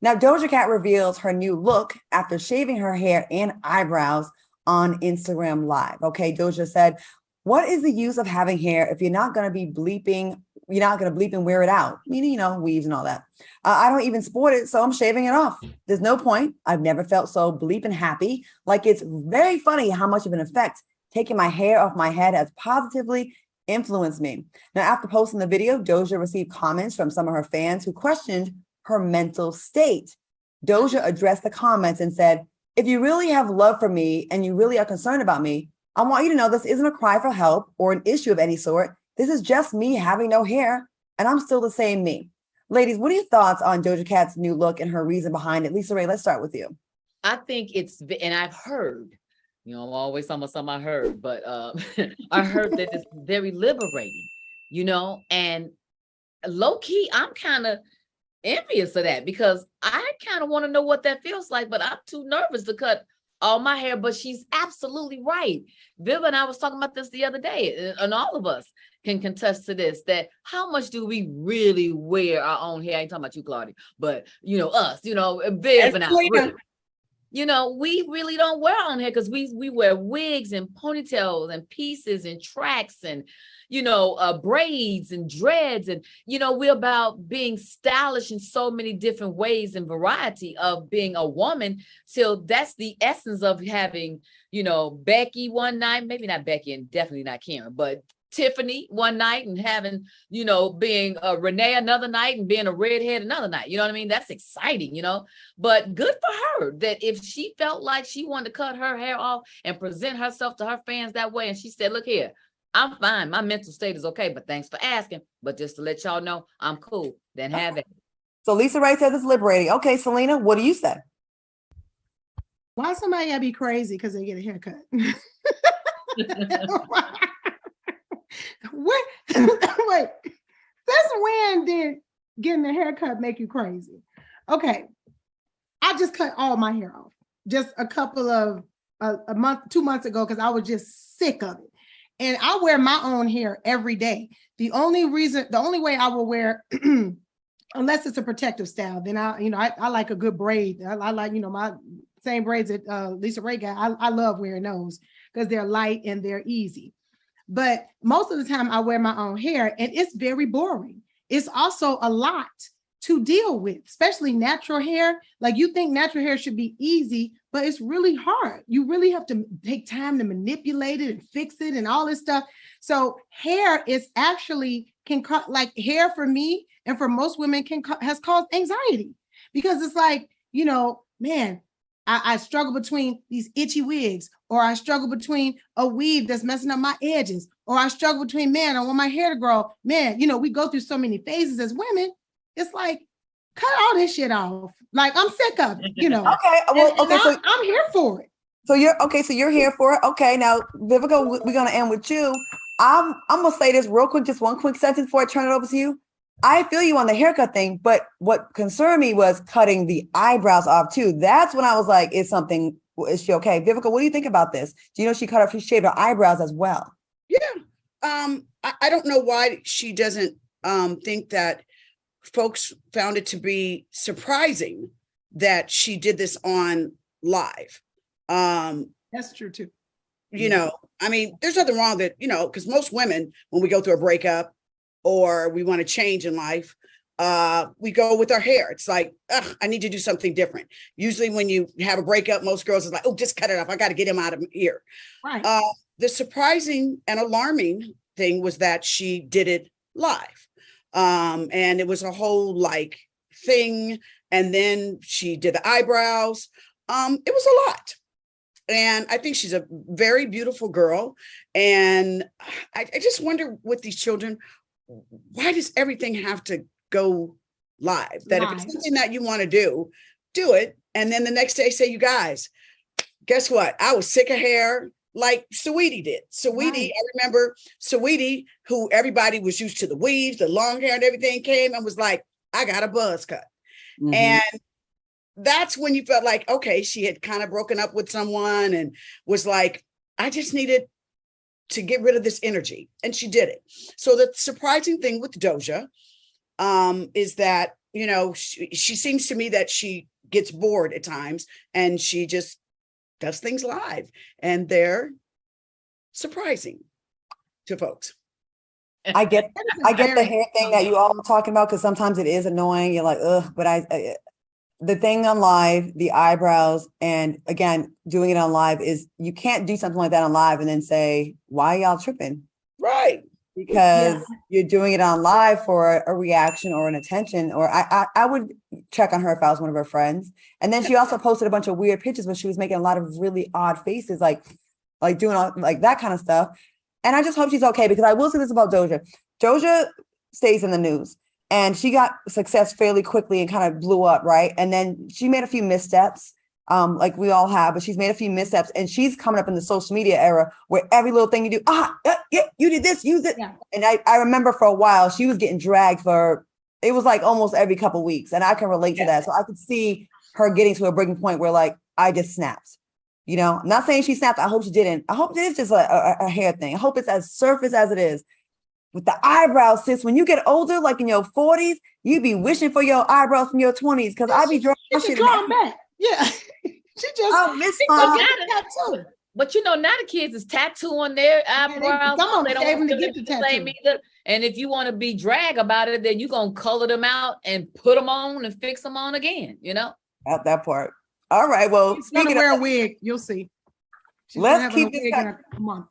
Now, Doja Cat reveals her new look after shaving her hair and eyebrows on Instagram Live. Okay, Doja said, "What is the use of having hair if you're not going to be bleeping? You're not going to bleep and wear it out, meaning, weaves and all that. I don't even sport it, so I'm shaving it off. There's no point. I've never felt so bleeping happy. Like, it's very funny how much of an effect taking my hair off my head has positively influenced me." Now, after posting the video, Doja received comments from some of her fans who questioned her mental state. Doja addressed the comments and said, "If you really have love for me and you really are concerned about me, I want you to know this isn't a cry for help or an issue of any sort. This is just me having no hair, and I'm still the same me." Ladies, what are your thoughts on Doja Cat's new look and her reason behind it? Lisa Ray, let's start with you. I think and I've heard, I'm always talking about something I heard, but I heard that it's very liberating, and low key, I'm kind of envious of that because I kind of want to know what that feels like, but I'm too nervous to cut all my hair. But she's absolutely right. Viv and I was talking about this the other day, and all of us can contest to this, that how much do we really wear our own hair? I ain't talking about you, Claudia, but us, Viv and I, really. We really don't wear our own hair because we wear wigs and ponytails and pieces and tracks and braids and dreads, and we're about being stylish in so many different ways and variety of being a woman. So that's the essence of having Becky one night, maybe not Becky and definitely not Karen, but Tiffany one night, and having being Renee another night, and being a redhead another night. You know what I mean? That's exciting. But good for her that if she felt like she wanted to cut her hair off and present herself to her fans that way, and she said, "Look here, I'm fine. My mental state is okay, but thanks for asking. But just to let y'all know, I'm cool." Then have it. So Lisa Ray says it's liberating. Okay, Selena, what do you say? Why somebody gotta be crazy because they get a haircut? Wait, since when did getting a haircut make you crazy? Okay, I just cut all my hair off just a couple of a month, 2 months ago, because I was just sick of it. And I wear my own hair every day. The only way I will wear, unless it's a protective style, then I like a good braid. I like, my same braids that Lisa Ray got. I love wearing those because they're light and they're easy. But most of the time I wear my own hair, and it's very boring. It's also a lot to deal with, especially natural hair. Like, you think natural hair should be easy, but it's really hard. You really have to take time to manipulate it and fix it and all this stuff. So hair is actually like hair for me and for most women has caused anxiety, because it's like, man, I struggle between these itchy wigs, or I struggle between a weave that's messing up my edges, or I struggle between, man, I want my hair to grow. Man, we go through so many phases as women. It's like, cut all this shit off. Like, I'm sick of it, Okay, well, okay, so I'm here for it. So you're here for it. Okay, now Vivica, we're gonna end with you. I'm gonna say this real quick, just one quick sentence before I turn it over to you. I feel you on the haircut thing, but what concerned me was cutting the eyebrows off too. That's when I was like, is she okay? Vivica, what do you think about this? Do you know she shaved her eyebrows as well? Yeah. I don't know why she doesn't think that folks found it to be surprising that she did this on live. That's true too. I mean, there's nothing wrong that, because most women, when we go through a breakup or we want to change in life, we go with our hair. It's like, I need to do something different. Usually when you have a breakup, most girls are like, oh, just cut it off. I got to get him out of here. Right. The surprising and alarming thing was that she did it live. And it was a whole thing. And then she did the eyebrows. It was a lot. And I think she's a very beautiful girl. And I just wonder with these children, why does everything have to go live? That if it's something that you want to do it. And then the next day say, you guys, guess what? I was sick of hair like Saweetie did. Saweetie, I remember Saweetie, who everybody was used to the weaves, the long hair and everything, came and was like, I got a buzz cut. Mm-hmm. And that's when you felt like, okay, she had kind of broken up with someone and was like, I just needed to get rid of this energy. And she did it. So the surprising thing with Doja is that, she seems to me that she gets bored at times and she just does things live, and they're surprising to folks. I get the hair thing that you all are talking about, because sometimes it is annoying. You're like, ugh, but the thing on live, the eyebrows, and again, doing it on live is you can't do something like that on live and then say, why y'all tripping? Right. Because you're doing it on live for a reaction or an attention, or I would check on her if I was one of her friends. And then she also posted a bunch of weird pictures where she was making a lot of really odd faces, like doing all like that kind of stuff. And I just hope she's okay, because I will say this about Doja. Doja stays in the news, and she got success fairly quickly and kind of blew up, right? And then she made a few missteps, like we all have, but she's made a few missteps, and she's coming up in the social media era where every little thing you do, yeah, you did this, use it. Yeah. And I remember for a while she was getting dragged it was like almost every couple of weeks, and I can relate to that. So I could see her getting to a breaking point where like I just snapped. I'm not saying she snapped. I hope she didn't. I hope it is just a hair thing. I hope it's as surface as it is. With the eyebrows, sis, when you get older, like in your 40s, you be wishing for your eyebrows from your 20s, because I be drawing my shit back. Yeah. She just I miss my tattoo. But now the kids is tattooing their eyebrows. They don't want to get the tattoo either. And if you want to be drag about it, then you're gonna color them out and put them on and fix them on again. At that part. All right. Well, she's gonna wear a wig. You'll see. Let's keep this. In a month.